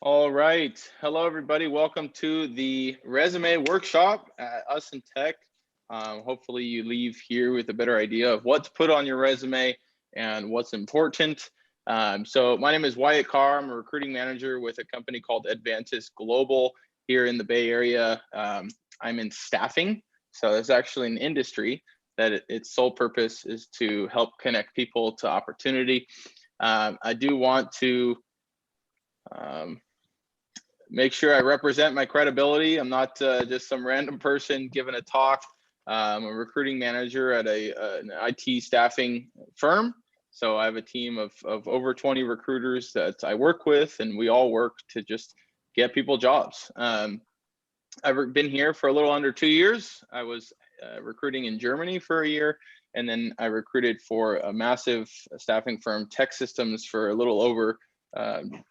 All right. Hello, everybody. Welcome to the resume workshop at Us in Tech. Hopefully you leave here with a better idea of what to put on your resume and what's important. So my name is Wyatt Carr. I'm a recruiting manager with a company called Advantis Global here in the Bay Area. I'm in staffing. So it's actually an industry that its sole purpose is to help connect people to opportunity. I do want to make sure I represent my credibility. I'm not just some random person giving a talk. I'm a recruiting manager at an IT staffing firm. So I have a team of over 20 recruiters that I work with, and we all work to just get people jobs. I've been here for a little under 2 years. I was recruiting in Germany for a year, and then I recruited for a massive staffing firm, Tech Systems, for a little over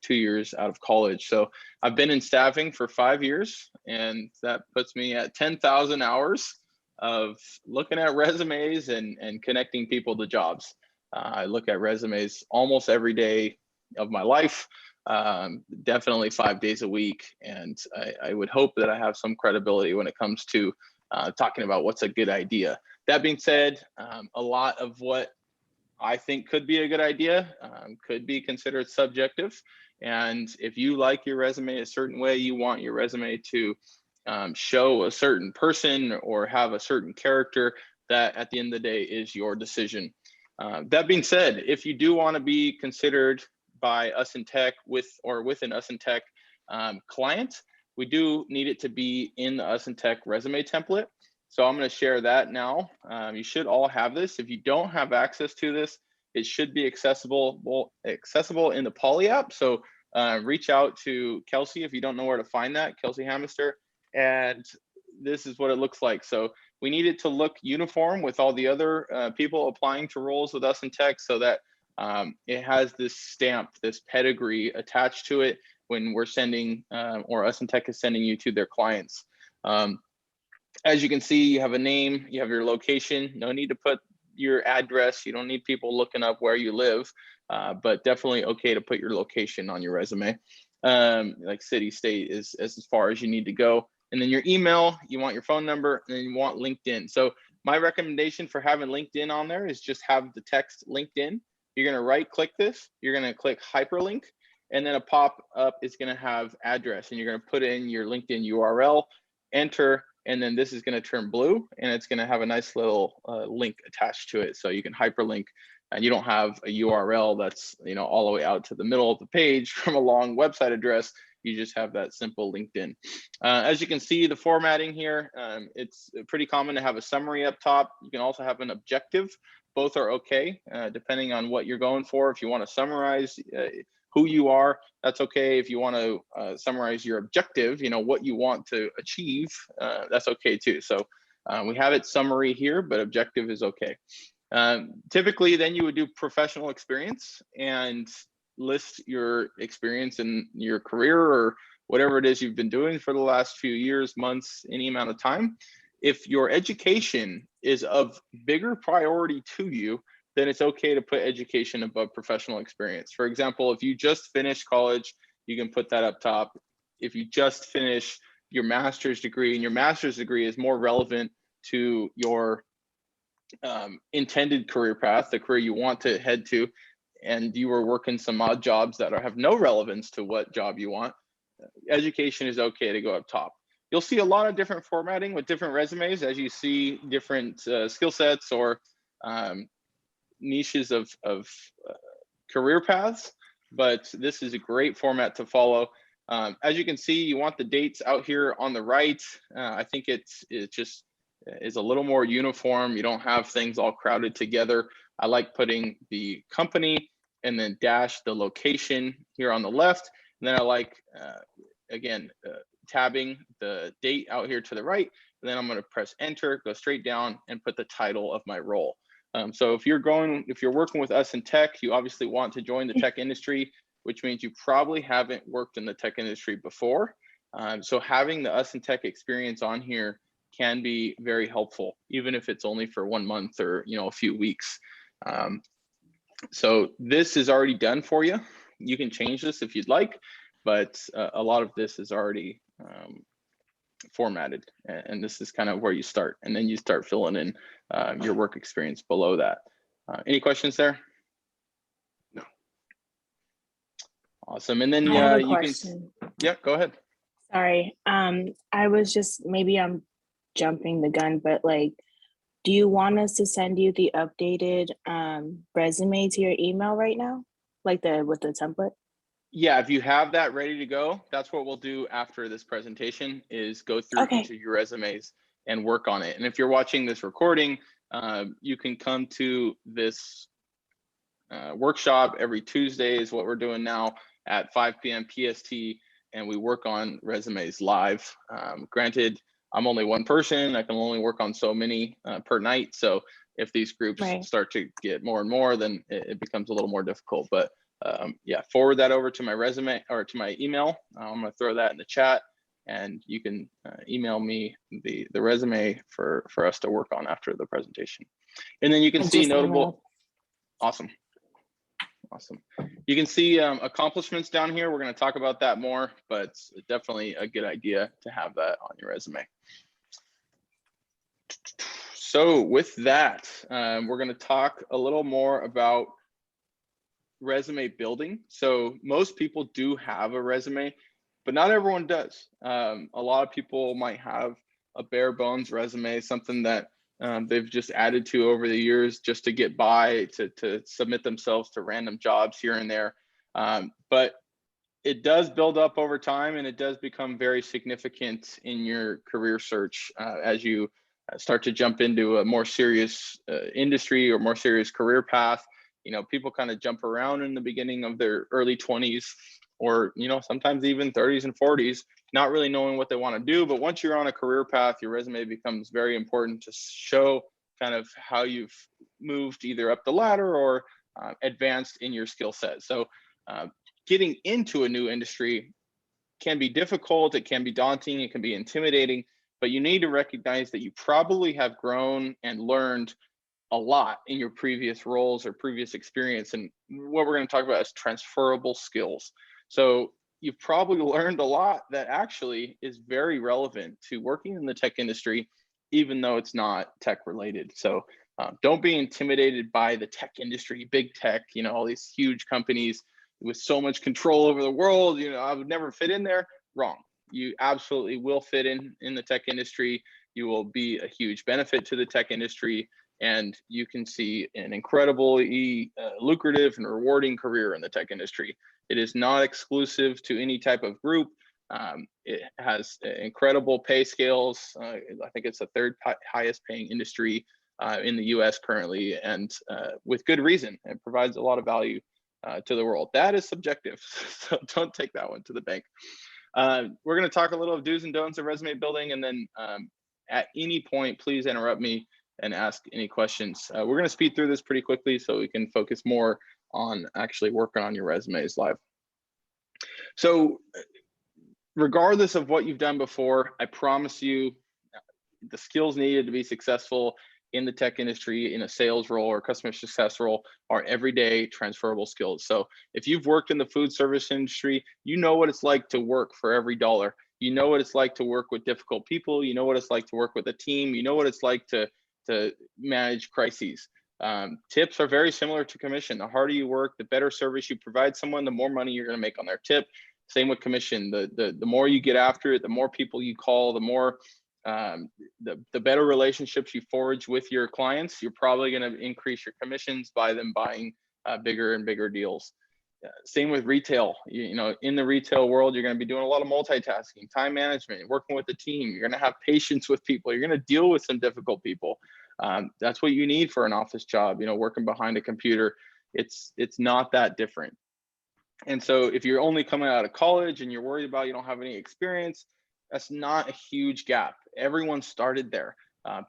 2 years out of college. So I've been in staffing for 5 years, and that puts me at 10,000 hours of looking at resumes and connecting people to jobs. I look at resumes almost every day of my life, definitely 5 days a week. And I would hope that I have some credibility when it comes to talking about what's a good idea. That being said, a lot of what I think could be a good idea, could be considered subjective. And if you like your resume a certain way, you want your resume to show a certain person or have a certain character, that at the end of the day is your decision. That being said, if you do want to be considered by Us in Tech with an Us in Tech client, we do need it to be in the Us in Tech resume template. So I'm going to share that now. You should all have this. If you don't have access to this, it should be accessible in the Poly app. So reach out to Kelsey if you don't know where to find that, Kelsey Hamister. And this is what it looks like. So we need it to look uniform with all the other people applying to roles with Us in Tech, so that it has this stamp, this pedigree attached to it when we're sending, or Us in Tech is sending you to their clients. As you can see, you have a name, you have your location. No need to put your address. You don't need people looking up where you live, but definitely okay to put your location on your resume. Like city, state is as far as you need to go. And then your email, you want your phone number, and then you want LinkedIn. So my recommendation for having LinkedIn on there is just have the text LinkedIn. You're going to right click this. You're going to click hyperlink, and then a pop up is going to have address, and you're going to put in your LinkedIn URL, enter, and then this is going to turn blue, and it's going to have a nice little link attached to it. So you can hyperlink, and you don't have a URL that's, all the way out to the middle of the page from a long website address. You just have that simple LinkedIn. As you can see, the formatting here, it's pretty common to have a summary up top. You can also have an objective. Both are okay, depending on what you're going for. If you want to summarize who you are, that's okay. If you want to summarize your objective, what you want to achieve, that's okay too. So we have it summary here, but objective is okay. Typically, then you would do professional experience and list your experience in your career or whatever it is you've been doing for the last few years, months, any amount of time. If your education is of bigger priority to you, then it's okay to put education above professional experience. For example, if you just finished college, you can put that up top. If you just finished your master's degree, and your master's degree is more relevant to your intended career path, the career you want to head to, and you were working some odd jobs that have no relevance to what job you want, education is okay to go up top. You'll see a lot of different formatting with different resumes as you see different skill sets or niches of career paths, but this is a great format to follow. As you can see, you want the dates out here on the right. I think it just is a little more uniform. You don't have things all crowded together. I like putting the company and then dash the location here on the left. And then I like, tabbing the date out here to the right. And then I'm going to press enter, go straight down and put the title of my role. So if you're working with Us in Tech, you obviously want to join the tech industry, which means you probably haven't worked in the tech industry before. So having the Us in Tech experience on here can be very helpful, even if it's only for 1 month or a few weeks. So this is already done for you. You can change this if you'd like, but a lot of this is already formatted, and this is kind of where you start, and then you start filling in your work experience below that. Any questions there? No. Awesome. And then I have a you question. can, yeah, go ahead. Sorry. I was just, maybe I'm jumping the gun, but like, do you want us to send you the updated resume to your email right now? Like with the template? Yeah, if you have that ready to go, that's what we'll do after this presentation, is go through Okay. each of your resumes and work on it. And if you're watching this recording, you can come to this workshop every Tuesday is what we're doing now at 5 p.m. PST, and we work on resumes live. Granted, I'm only one person. I can only work on so many per night. So if these groups start to get more and more, then it becomes a little more difficult. But yeah, forward that over to my resume or to my email. I'm gonna throw that in the chat, and you can email me the resume for us to work on after the presentation. And then you can see notable. Awesome. You can see accomplishments down here. We're going to talk about that more, but it's definitely a good idea to have that on your resume. So with that, we're going to talk a little more about resume building. So most people do have a resume, but not everyone does. A lot of people might have a bare bones resume, something that they've just added to over the years just to get by, to submit themselves to random jobs here and there. But it does build up over time, and it does become very significant in your career search as you start to jump into a more serious industry or more serious career path. You know, people kind of jump around in the beginning of their early 20s, or, you know, sometimes even 30s and 40s, not really knowing what they want to do. But once you're on a career path, your resume becomes very important to show kind of how you've moved either up the ladder or advanced in your skill set. So getting into a new industry can be difficult, it can be daunting, it can be intimidating, but you need to recognize that you probably have grown and learned a lot in your previous roles or previous experience. And what we're going to talk about is transferable skills. So you've probably learned a lot that actually is very relevant to working in the tech industry, even though it's not tech related. So don't be intimidated by the tech industry, big tech, you know, all these huge companies with so much control over the world. You know, I would never fit in there. Wrong. You absolutely will fit in the tech industry. You will be a huge benefit to the tech industry, and you can see an incredibly lucrative and rewarding career in the tech industry. It is not exclusive to any type of group. It has incredible pay scales. I think it's the third highest paying industry in the US currently, and with good reason. It provides a lot of value to the world. That is subjective, so don't take that one to the bank. We're going to talk a little of do's and don'ts of resume building, and then at any point, please interrupt me and ask any questions. We're going to speed through this pretty quickly so we can focus more on actually working on your resumes live. So regardless of what you've done before, I promise you the skills needed to be successful in the tech industry, in a sales role or customer success role, are everyday transferable skills. So if you've worked in the food service industry, you know what it's like to work for every dollar. You know what it's like to work with difficult people. You know what it's like to work with a team. You know what it's like to manage crises. Tips are very similar to commission. The harder you work, the better service you provide someone, the more money you're going to make on their tip. Same with commission. The more you get after it, the more people you call, the more the better relationships you forge with your clients, you're probably going to increase your commissions by them buying bigger and bigger deals. Same with retail. You know, in the retail world, you're going to be doing a lot of multitasking, time management, working with the team. You're going to have patience with people. You're going to deal with some difficult people. That's what you need for an office job. You know, working behind a computer, it's not that different. And so if you're only coming out of college and you're worried about you don't have any experience, that's not a huge gap. Everyone started there.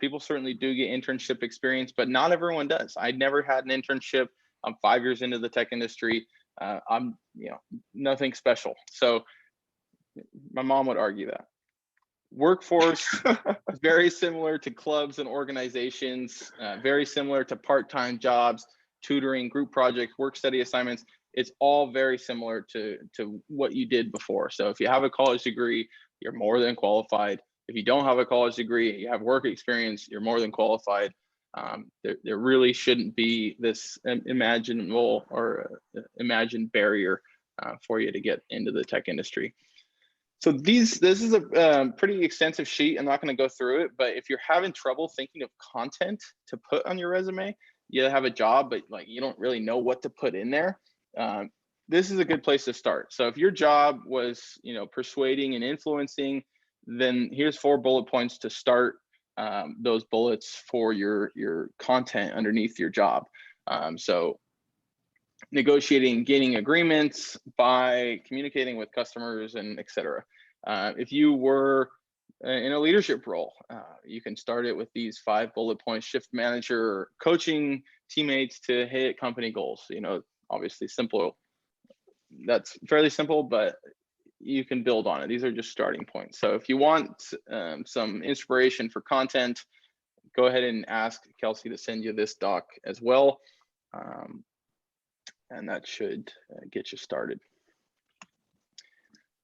People certainly do get internship experience, but not everyone does. I never had an internship. I'm 5 years into the tech industry. I'm, you know, nothing special. So my mom would argue that. Workforce is very similar to clubs and organizations, very similar to part-time jobs. tutoring, group projects, work study assignments, it's all very similar to what you did before. So if you have a college degree, you're more than qualified. If you don't have a college degree, you have work experience, you're more than qualified. There really shouldn't be this imaginable or imagined barrier for you to get into the tech industry. So this is a pretty extensive sheet. I'm not going to go through it, but if you're having trouble thinking of content to put on your resume, you have a job, but like you don't really know what to put in there. This is a good place to start. So if your job was, persuading and influencing, then here's 4 bullet points to start those bullets for your content underneath your job. So negotiating, gaining agreements by communicating with customers, and etc. If you were in a leadership role, you can start it with these 5 bullet points: shift manager, coaching teammates to hit company goals. Obviously simple. That's fairly simple, but you can build on it. These are just starting points. So if you want some inspiration for content, go ahead and ask Kelsey to send you this doc as well. And that should get you started.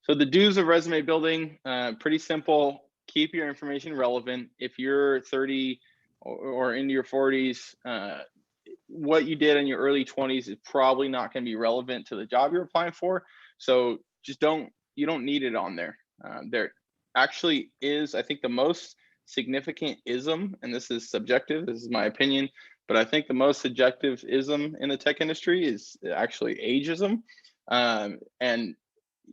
So the do's of resume building, pretty simple. Keep your information relevant. If you're 30 or into your 40s, what you did in your early 20s is probably not going to be relevant to the job you're applying for. So just you don't need it on there. There actually is, I think, the most significant ism, and this is subjective, this is my opinion, but I think the most subjective ism in the tech industry is actually ageism. And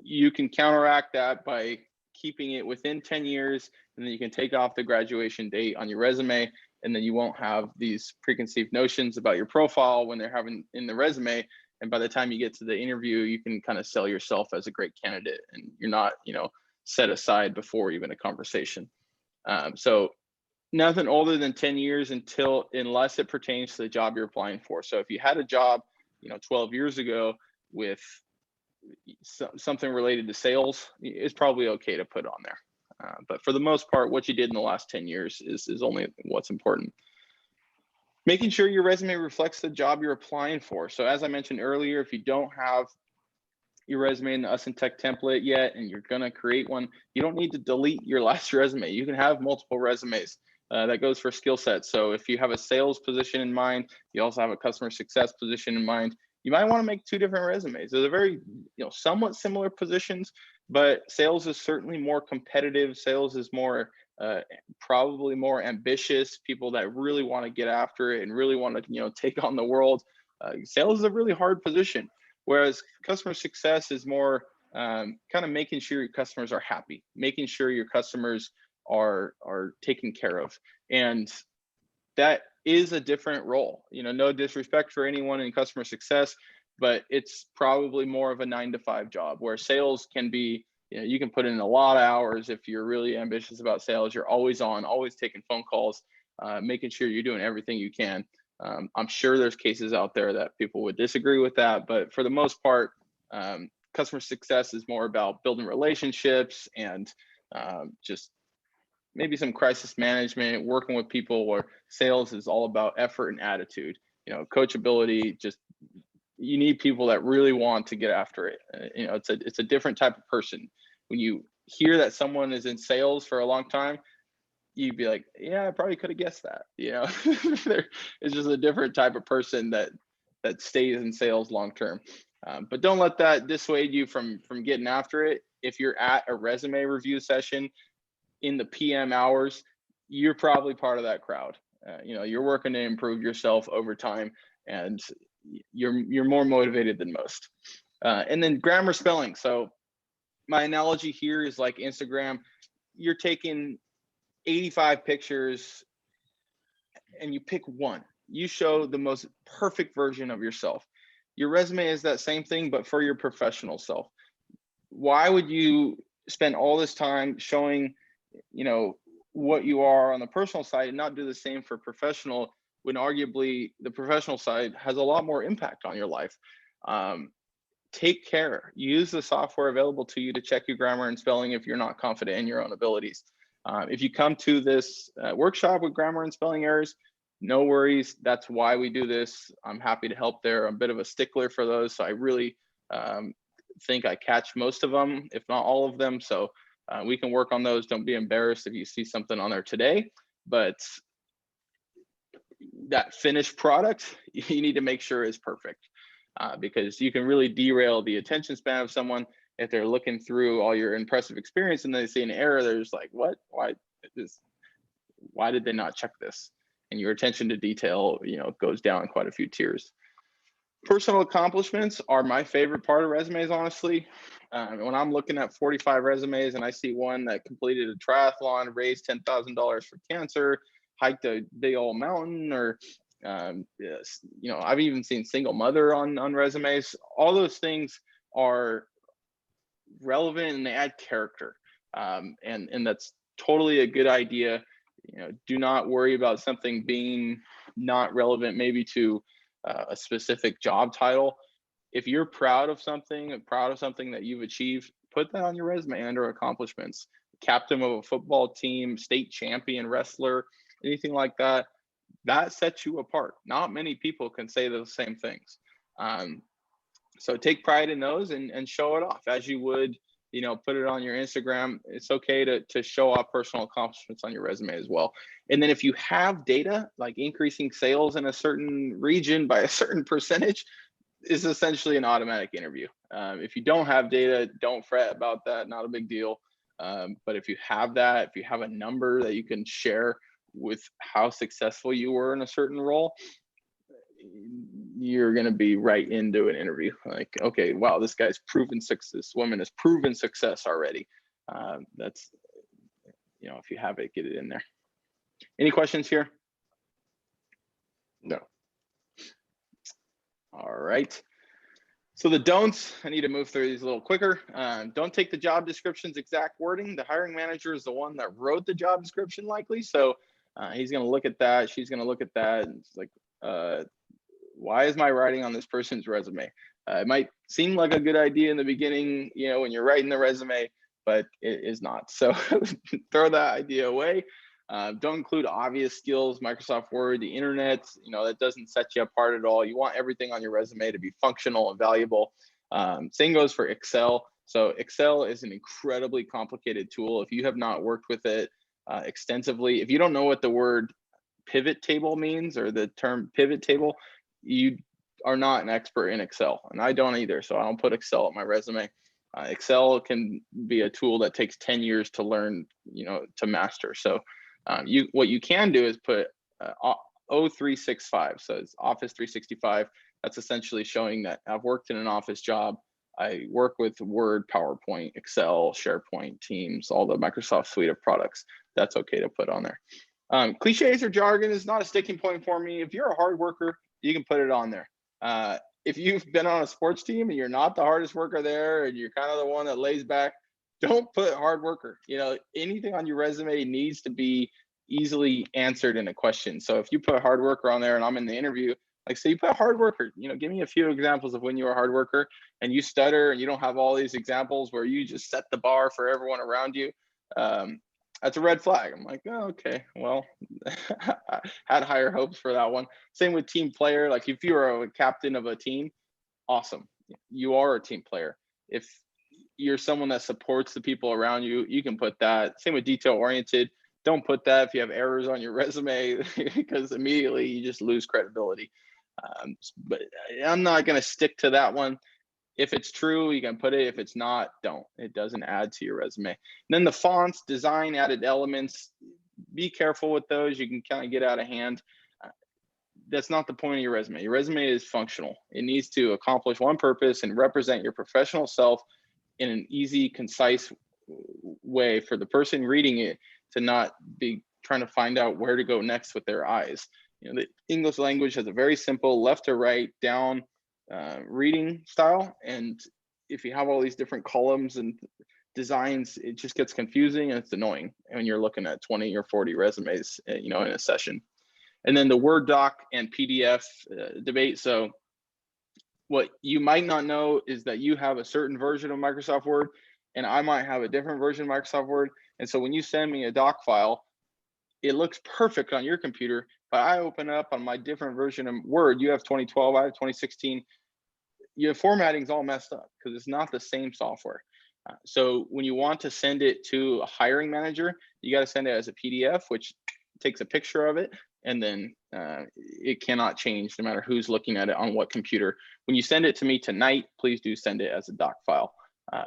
you can counteract that by keeping it within 10 years, and then you can take off the graduation date on your resume, and then you won't have these preconceived notions about your profile when they're having in the resume. And by the time you get to the interview, you can kind of sell yourself as a great candidate, and you're not, set aside before even a conversation. So nothing older than 10 years unless it pertains to the job you're applying for. So if you had a job, 12 years ago with something related to sales, it's probably okay to put on there. But for the most part, what you did in the last 10 years is only what's important. Making sure your resume reflects the job you're applying for. So as I mentioned earlier, if you don't have your resume in the Us in Tech template yet, and you're gonna create one, you don't need to delete your last resume. You can have multiple resumes. That goes for skill sets. So if you have a sales position in mind, you also have a customer success position in mind, you might want to make 2 different resumes. They're very, somewhat similar positions, but sales is certainly more competitive. Sales is more, probably more ambitious. People that really want to get after it and really want to, take on the world. Sales is a really hard position, whereas customer success is more kind of making sure your customers are happy, making sure your customers are taken care of, and that is a different role. No disrespect for anyone in customer success, but it's probably more of a 9-to-5 job, where sales can be, you can put in a lot of hours if you're really ambitious about sales. You're always on, always taking phone calls, making sure you're doing everything you can. I'm sure there's cases out there that people would disagree with that, but for the most part, customer success is more about building relationships and just maybe some crisis management, working with people, where sales is all about effort and attitude. Coachability, just you need people that really want to get after it. It's a different type of person. When you hear that someone is in sales for a long time, you'd be like, yeah, I probably could have guessed that. It's just a different type of person that stays in sales long term. But don't let that dissuade you from getting after it. If you're at a resume review session in the PM hours, you're probably part of that crowd. You're working to improve yourself over time, and you're more motivated than most. And then grammar, spelling. So my analogy here is like Instagram. You're taking 85 pictures and you pick one. You show the most perfect version of yourself. Your resume is that same thing, but for your professional self. Why would you spend all this time showing what you are on the personal side and not do the same for professional, when arguably the professional side has a lot more impact on your life? Take care. Use the software available to you to check your grammar and spelling if you're not confident in your own abilities. If you come to this workshop with grammar and spelling errors, no worries. That's why we do this. I'm happy to help there. I'm a bit of a stickler for those. So I really think I catch most of them, if not all of them. So we can work on those. Don't be embarrassed if you see something on there today, but that finished product, you need to make sure is perfect, because you can really derail the attention span of someone if they're looking through all your impressive experience and they see an error. They're just like, what? Why did they not check this? And your attention to detail, goes down quite a few tiers. Personal accomplishments are my favorite part of resumes, honestly. When I'm looking at 45 resumes and I see one that completed a triathlon, raised $10,000 for cancer, hiked a big old mountain, or I've even seen single mother on resumes. All those things are relevant and they add character, and that's totally a good idea. Do not worry about something being not relevant maybe to a specific job title. If you're proud of something that you've achieved, put that on your resume under accomplishments. Captain of a football team, state champion wrestler, anything like that, that sets you apart. Not many people can say those same things. So take pride in those and show it off as you would, put it on your Instagram. It's okay to show off personal accomplishments on your resume as well. And then if you have data, like increasing sales in a certain region by a certain percentage, is essentially an automatic interview. If you don't have data, don't fret about that, not a big deal. But if you have that, if you have a number that you can share with how successful you were in a certain role, you're going to be right into an interview. Like, okay, wow, this guy's proven success. This woman has proven success already. That's, if you have it, get it in there. Any questions here? No. All right. So the don'ts, I need to move through these a little quicker. Don't take the job description's exact wording. The hiring manager is the one that wrote the job description likely. So he's going to look at that. She's going to look at that. And it's like, why is my writing on this person's resume? It might seem like a good idea in the beginning, when you're writing the resume, but it is not. So throw that idea away. Don't include obvious skills, Microsoft Word, the internet, that doesn't set you apart at all. You want everything on your resume to be functional and valuable. Same goes for Excel. So Excel is an incredibly complicated tool. If you have not worked with it extensively, if you don't know what the word pivot table means or the term pivot table, you are not an expert in Excel, and I don't either. So I don't put Excel on my resume. Excel can be a tool that takes 10 years to learn, to master. So what you can do is put O365. So it's Office 365. That's essentially showing that I've worked in an office job. I work with Word, PowerPoint, Excel, SharePoint, Teams, all the Microsoft suite of products. That's okay to put on there. Cliches or jargon is not a sticking point for me. If you're a hard worker, you can put it on there. If you've been on a sports team and you're not the hardest worker there and you're kind of the one that lays back, don't put hard worker. Anything on your resume needs to be easily answered in a question. So if you put hard worker on there and I'm in the interview, like, so you put hard worker, give me a few examples of when you were a hard worker, and you stutter and you don't have all these examples where you just set the bar for everyone around you. That's a red flag. I'm like, oh, okay, well, I had higher hopes for that one. Same with team player. Like, if you're a captain of a team, awesome. You are a team player. If you're someone that supports the people around you, you can put that. Same with detail oriented. Don't put that if you have errors on your resume, because immediately you just lose credibility. But I'm not going to stick to that one. If it's true, you can put it. If it's not, don't. It doesn't add to your resume. And then the fonts, design, added elements, be careful with those. You can kind of get out of hand. That's not the point of your resume. Your resume is functional. It needs to accomplish one purpose and represent your professional self in an easy, concise way for the person reading it to not be trying to find out where to go next with their eyes. The English language has a very simple left to right, down, reading style, and if you have all these different columns and designs, it just gets confusing and it's annoying when you're looking at 20 or 40 resumes in a session. And then the Word doc and PDF debate. So what you might not know is that you have a certain version of Microsoft Word and I might have a different version of Microsoft Word, and so when you send me a doc file, it looks perfect on your computer, but I open up on my different version of Word. You have 2012, I have 2016. Your formatting's all messed up because it's not the same software. So when you want to send it to a hiring manager, you got to send it as a PDF, which takes a picture of it, and then it cannot change no matter who's looking at it on what computer. When you send it to me tonight, please do send it as a doc file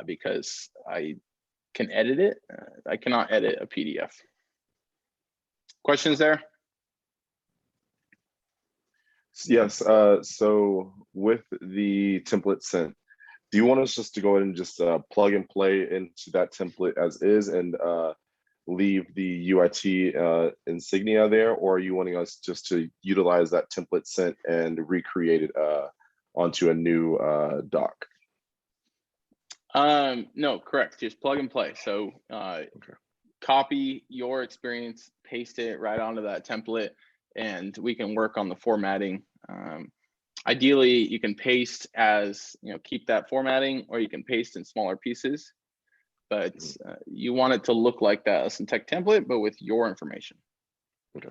because I can edit it. I cannot edit a PDF. Questions there? Yes. So with the template sent, do you want us just to go ahead and just plug and play into that template as is and leave the UIT insignia there, or are you wanting us just to utilize that template sent and recreate it onto a new doc? No, correct. Just plug and play. So copy your experience, paste it right onto that template, and we can work on the formatting. Ideally, you can paste as, keep that formatting, or you can paste in smaller pieces, but you want it to look like that Lesson Tech template, but with your information. Okay.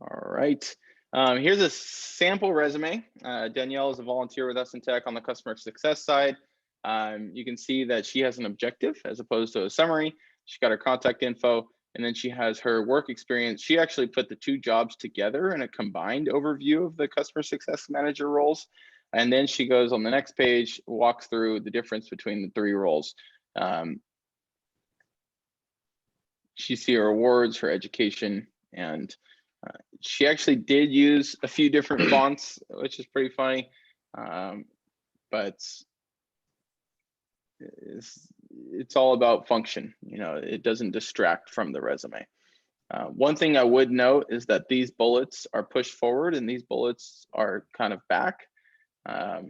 All right. Here's a sample resume. Danielle is a volunteer with Lesson Tech on the customer success side. You can see that she has an objective as opposed to a summary. She's got her contact info, and then she has her work experience. She actually put the two jobs together in a combined overview of the customer success manager roles. And then she goes on the next page, walks through the difference between the three roles. She see her awards, her education, and she actually did use a few different fonts, which is pretty funny. But it's all about function. It doesn't distract from the resume. One thing I would note is that these bullets are pushed forward and these bullets are kind of back. I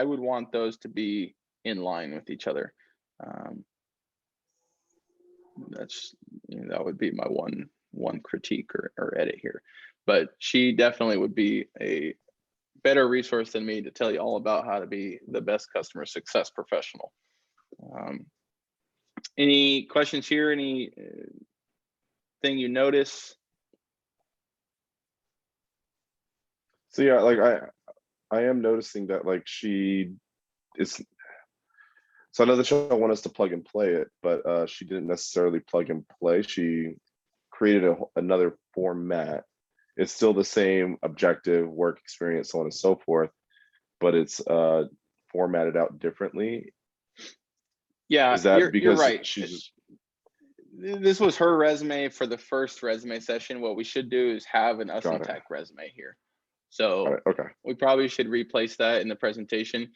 would want those to be in line with each other. That would be my one critique or edit here. But she definitely would be a better resource than me to tell you all about how to be the best customer success professional. Any questions here? Any thing you notice? So yeah, like I am noticing that like she is. So I know that you don't want us to plug and play it, but she didn't necessarily plug and play. She created another format. It's still the same objective, work experience, so on and so forth, but it's formatted out differently. Yeah, is that you're because right. she's This was her resume for the first resume session. What we should do is have an Lesson Tech resume here. So okay, we probably should replace that in the presentation.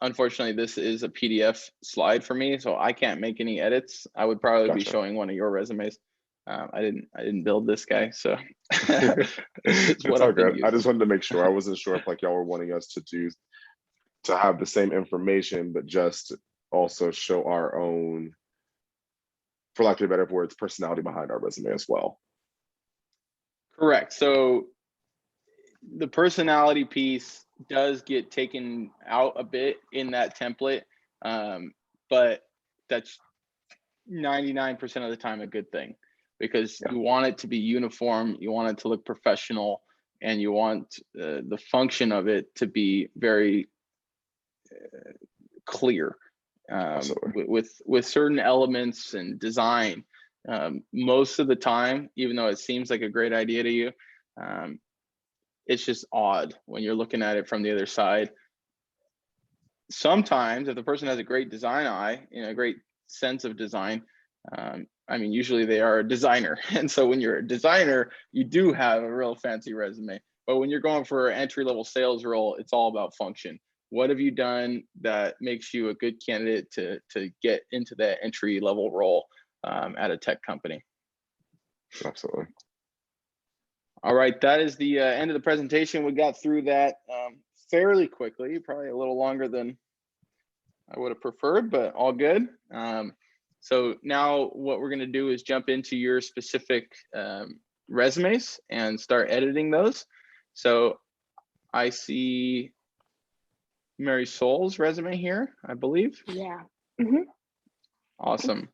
Unfortunately, this is a PDF slide for me, so I can't make any edits. I would probably be showing one of your resumes. I didn't build this guy, so it's all good. I just wanted to make sure. I wasn't sure if like y'all were wanting us to have the same information, but just also show our own, for lack of a better words, personality behind our resume as well. Correct. So the personality piece does get taken out a bit in that template, but that's 99% of the time a good thing, because you want it to be uniform, you want it to look professional, and you want the function of it to be very clear with certain elements and design. Most of the time, even though it seems like a great idea to you, it's just odd when you're looking at it from the other side. Sometimes if the person has a great design eye, a great sense of design, usually they are a designer. And so when you're a designer, you do have a real fancy resume. But when you're going for an entry-level sales role, it's all about function. What have you done that makes you a good candidate to get into that entry-level role at a tech company? Absolutely. All right, that is the end of the presentation. We got through that fairly quickly, probably a little longer than I would have preferred, but all good. So now what we're going to do is jump into your specific resumes and start editing those. So I see Mary Sol's resume here, I believe. Yeah. Awesome.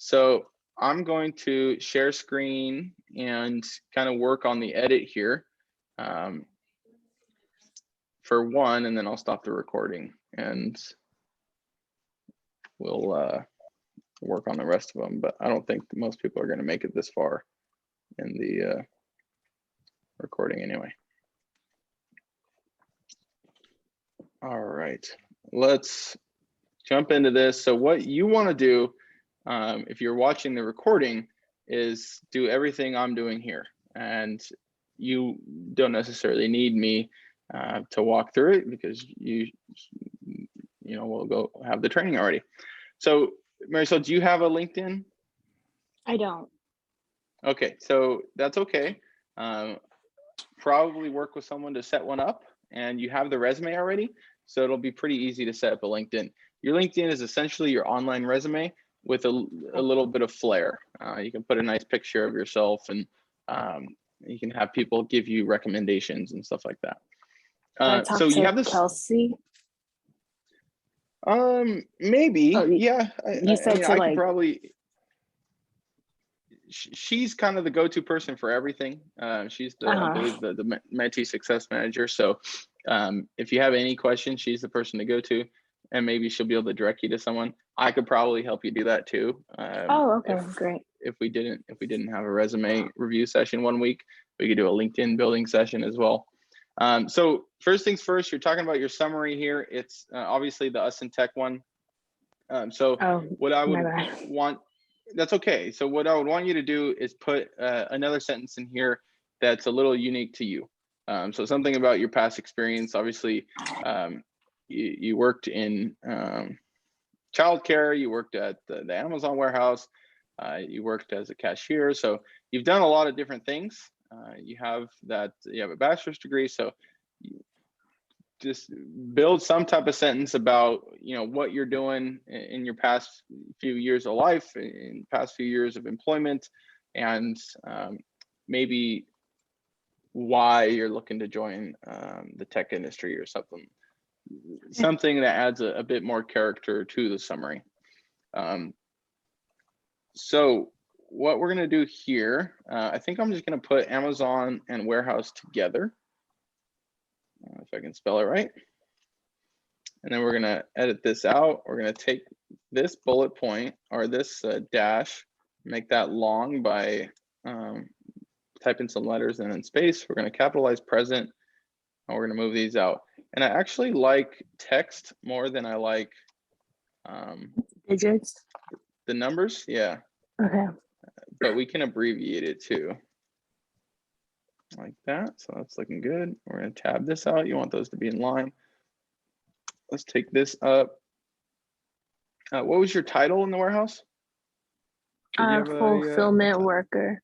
So I'm going to share screen and kind of work on the edit here for one, and then I'll stop the recording and we'll work on the rest of them. But I don't think most people are going to make it this far in the recording anyway. All right, let's jump into this. So what you want to do if you're watching the recording is do everything I'm doing here, and you don't necessarily need me to walk through it because you know we'll go have the training already. So Marisol, do you have a LinkedIn? I don't. Okay, so that's okay. Probably work with someone to set one up, and you have the resume already, so it'll be pretty easy to set up a LinkedIn. Your LinkedIn is essentially your online resume with a little bit of flair. You can put a nice picture of yourself, and you can have people give you recommendations and stuff like that. So you have this. Kelsey. Maybe, Oh, yeah. You said I could probably. She's kind of the go-to person for everything. She's the, I believe, the Mentee Success Manager. So if you have any questions, she's the person to go to, and maybe she'll be able to direct you to someone. I could probably help you do that too. Okay, great. If we didn't have a resume review session one week, we could do a LinkedIn building session as well. So first things first, you're talking about your summary here. It's obviously the Us in Tech one. What I would want. That's okay. So what I would want you to do is put another sentence in here that's a little unique to you. So something about your past experience. Obviously, you worked in childcare. You worked at the Amazon warehouse. You worked as a cashier. So you've done a lot of different things. You have a bachelor's degree. So just build some type of sentence about what you're doing in your past few years of life, in past few years of employment, and maybe why you're looking to join the tech industry or something that adds a bit more character to the summary. So what we're going to do here, I think I'm just going to put Amazon and warehouse together. If I can spell it right. And then we're going to edit this out. We're going to take this bullet point or this dash, make that long by typing some letters and then space. We're going to capitalize present, and we're going to move these out. And I actually like text more than I like digits. The numbers, yeah. Okay. But we can abbreviate it too. Like that, so that's looking good. We're gonna tab this out. You want those to be in line. Let's take this up. What was your title in the warehouse? Fulfillment worker.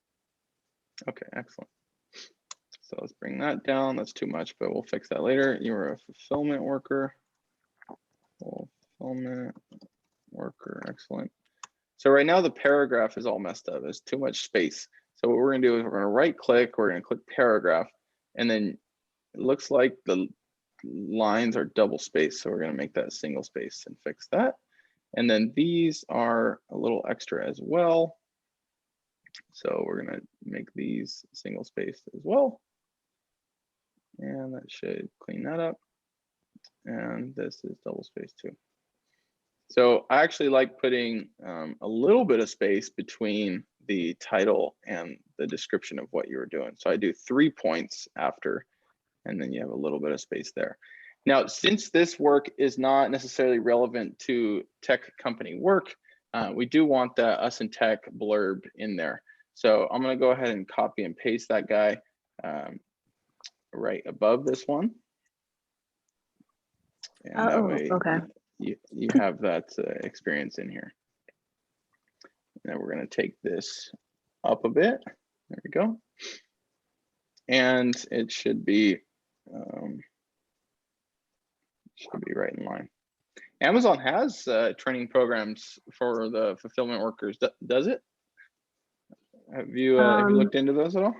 Okay, excellent. So let's bring that down. That's too much, but we'll fix that later. You were a fulfillment worker. Fulfillment worker, excellent. So right now the paragraph is all messed up. There's too much space. So what we're gonna do is we're gonna right click, we're gonna click paragraph, and then it looks like the lines are double spaced. So we're gonna make that single space and fix that. And then these are a little extra as well. So we're gonna make these single spaced as well. And that should clean that up. And this is double spaced too. So I actually like putting a little bit of space between the title and the description of what you were doing. So I do 3 points after, and then you have a little bit of space there. Now, since this work is not necessarily relevant to tech company work, we do want the Us in Tech blurb in there. So I'm gonna go ahead and copy and paste that guy right above this one. And that way, okay. You have that experience in here. And then we're going to take this up a bit. There we go. And it should be right in line. Amazon has training programs for the fulfillment workers. Does it? Have you looked into those at all?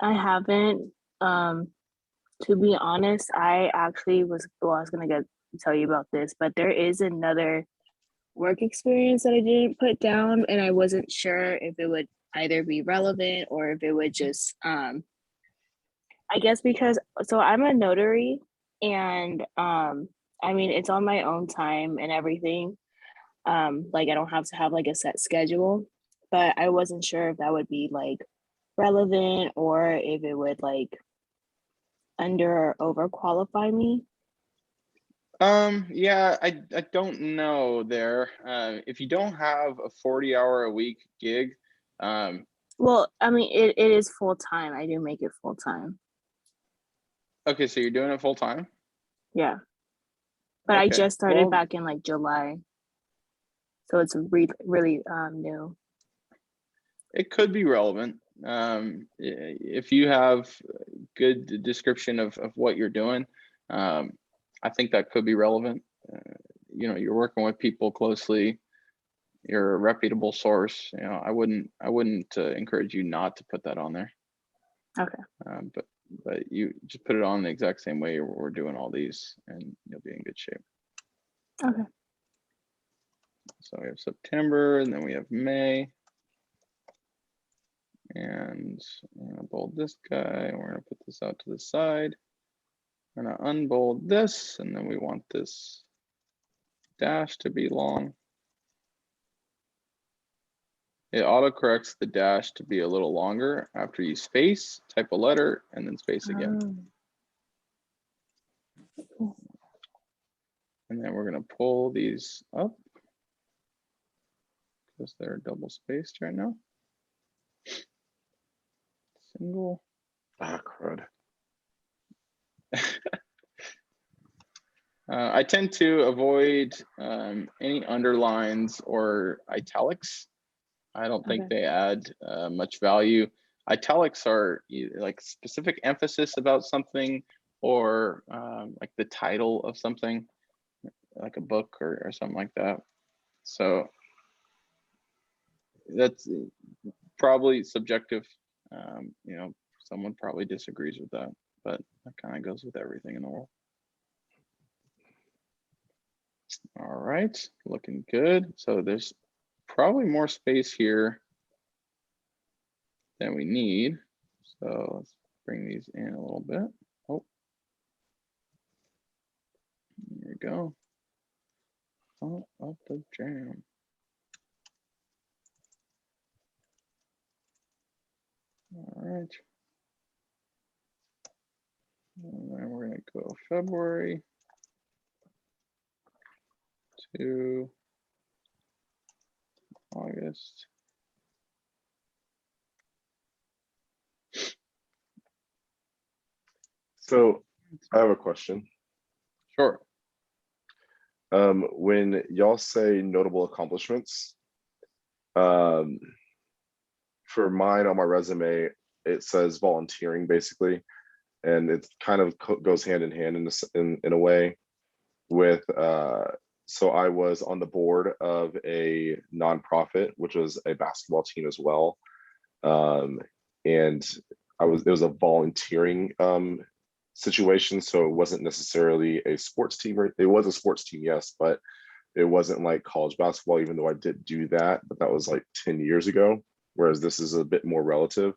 I haven't. To be honest, I actually was going to tell you about this, but there is another work experience that I didn't put down, and I wasn't sure if it would either be relevant or if it would just I guess because so I'm a notary, and I mean it's on my own time and everything. Like I don't have to have like a set schedule, but I wasn't sure if that would be like relevant or if it would like under or over qualify me. Yeah, I don't know there. If you don't have a 40-hour a week gig, Well, I mean it is full time. I do make it full time. okay, so you're doing it full time? Yeah. But I Okay. just started Well, back in like July. So it's really new. it could be relevant. If you have good description of what you're doing, I think that could be relevant. You know, you're working with people closely. You're a reputable source. You know, I wouldn't encourage you not to put that on there. Okay. But you just put it on the exact same way we're doing all these, and you'll be in good shape. Okay. So we have September, and then we have May. And I'm gonna bold this guy. We're gonna put this out to the side. We're gonna unbold this, and then we want this dash to be long. It autocorrects the dash to be a little longer after you space, type a letter, and then space again. Cool. And then we're gonna pull these up because they're double spaced right now. Single. Ah, crud. I tend to avoid any underlines or italics. I don't think Okay. they add much value. Italics are like specific emphasis about something, or like the title of something, like a book or something like that. So that's probably subjective. You know, someone probably disagrees with that, but that kind of goes with everything in the world. All right, looking good. So there's probably more space here than we need. So let's bring these in a little bit. Oh, there we go. Oh, up the jam. All right. And then we're going to go February to August. So I have a question. Sure. When y'all say notable accomplishments, for mine on my resume, it says volunteering basically, and it kind of goes hand in hand in a way with. So I was on the board of a nonprofit, which was a basketball team as well, and it was a volunteering situation, so it wasn't necessarily a sports team. It was a sports team, yes, but it wasn't like college basketball, even though I did do that, but that was like 10 years ago, whereas this is a bit more relative.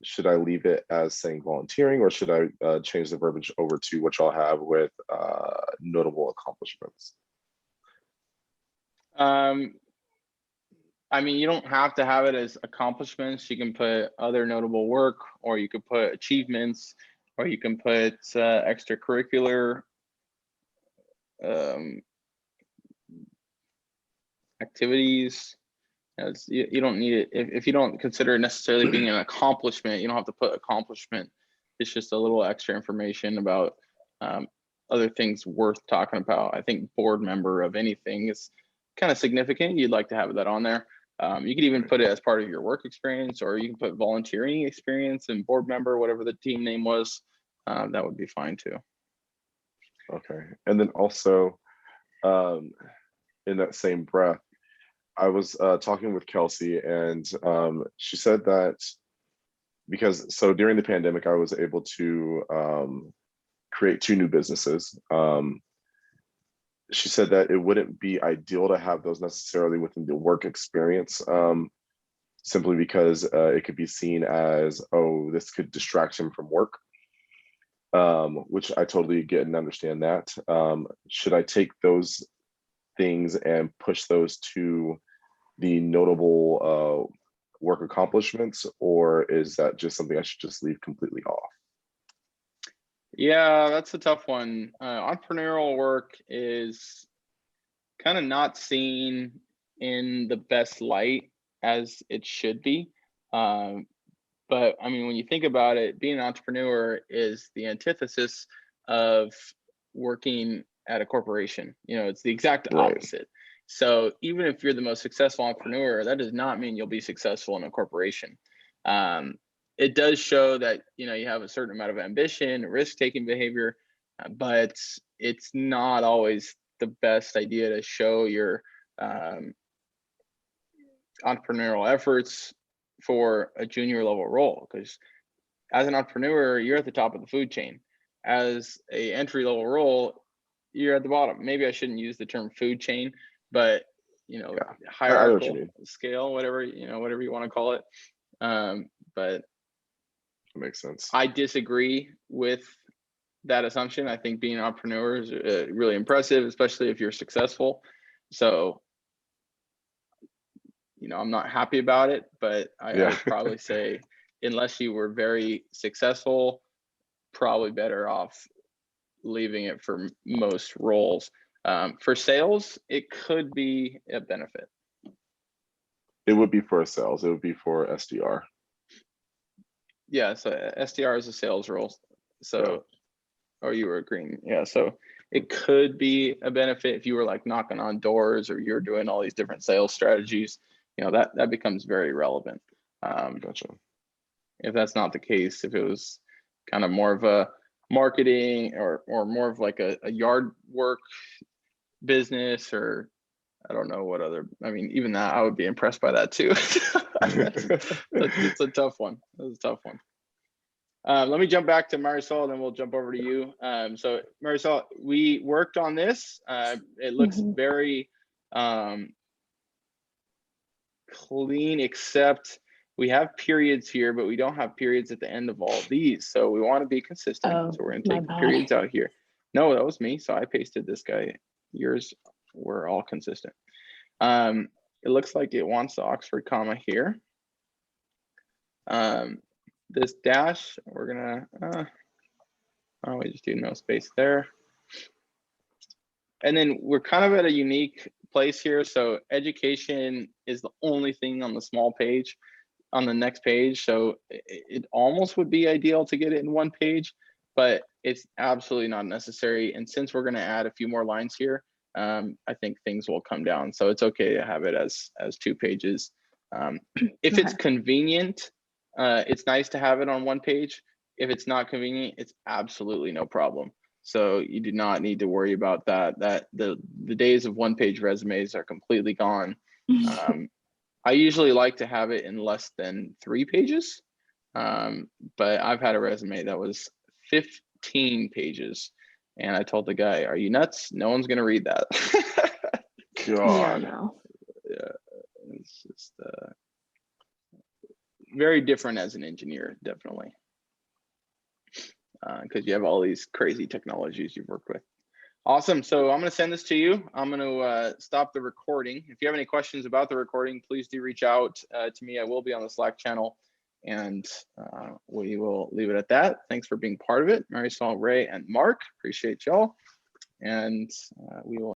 Should I leave it as saying volunteering, or should I change the verbiage over to what y'all have with notable accomplishments? I mean, you don't have to have it as accomplishments. You can put other notable work, or you could put achievements, or you can put extracurricular activities. You don't need it if you don't consider it necessarily being an accomplishment. You don't have to put accomplishment. It's just a little extra information about other things worth talking about. I think board member of anything is kind of significant. You'd like to have that on there. You could even put it as part of your work experience, or you can put volunteering experience and board member, whatever the team name was. That would be fine too. Okay, and then also in that same breath, I was talking with Kelsey, and she said that so during the pandemic, I was able to create 2 new businesses. she said that it wouldn't be ideal to have those necessarily within the work experience, simply because it could be seen as, oh, this could distract him from work, which I totally get and understand that. Should I take those things and push those to the notable work accomplishments, or is that just something I should just leave completely off? Yeah, that's a tough one. Entrepreneurial work is kind of not seen in the best light as it should be. But I mean, when you think about it, being an entrepreneur is the antithesis of working at a corporation. You know, it's the exact Right. opposite. So even if you're the most successful entrepreneur, that does not mean you'll be successful in a corporation. It does show that, you know, you have a certain amount of ambition, risk-taking behavior, but it's not always the best idea to show your entrepreneurial efforts for a junior level role, because as an entrepreneur, you're at the top of the food chain. As a entry level role, you're at the bottom. Maybe I shouldn't use the term food chain, but you know, Yeah, I know what you hierarchical mean. scale, whatever, you know, whatever you want to call it. But That makes sense. I disagree with that assumption. I think being an entrepreneur is really impressive, especially if you're successful. So, you know, I'm not happy about it, but I Yeah. would probably say, unless you were very successful, probably better off leaving it for most roles. For sales, it could be a benefit. It would be for sales. It would be for SDR. Yeah, so SDR is a sales role. So, or you were agreeing. Yeah, so it could be a benefit if you were like knocking on doors or you're doing all these different sales strategies. You know, that becomes very relevant. Gotcha. If that's not the case, if it was kind of more of a marketing or more of like a yard work business, or I don't know what other, I mean, even that, I would be impressed by that too. It's a tough one. That's a tough one. Let me jump back to Marisol, then we'll jump over to you. So Marisol, we worked on this. It looks very clean, except we have periods here, but we don't have periods at the end of all of these. So we want to be consistent. Oh, so we're going to my take the bad. periods out here. No, that was me. So I pasted this guy. Yours were all consistent. It looks like it wants the Oxford comma here. This dash, we're gonna, we just do no space there. And then we're kind of at a unique place here. So education is the only thing on the small page, on the next page. So it almost would be ideal to get it in one page, but it's absolutely not necessary. And since we're gonna add a few more lines here, I think things will come down. So it's okay to have it as 2 pages. If it's convenient, it's nice to have it on one page. If it's not convenient, it's absolutely no problem. So you do not need to worry about that. The days of one-page resumes are completely gone. I usually like to have it in less than 3 pages, but I've had a resume that was 15 pages, and I told the guy, "Are you nuts? No one's gonna read that." God. Yeah, no. Yeah, it's just very different as an engineer, definitely, because you have all these crazy technologies you've worked with. Awesome. So I'm going to send this to you. I'm going to stop the recording. If you have any questions about the recording, please do reach out to me. I will be on the Slack channel, and we will leave it at that. Thanks for being part of it. Marisol, Ray, and Mark. Appreciate y'all. And we will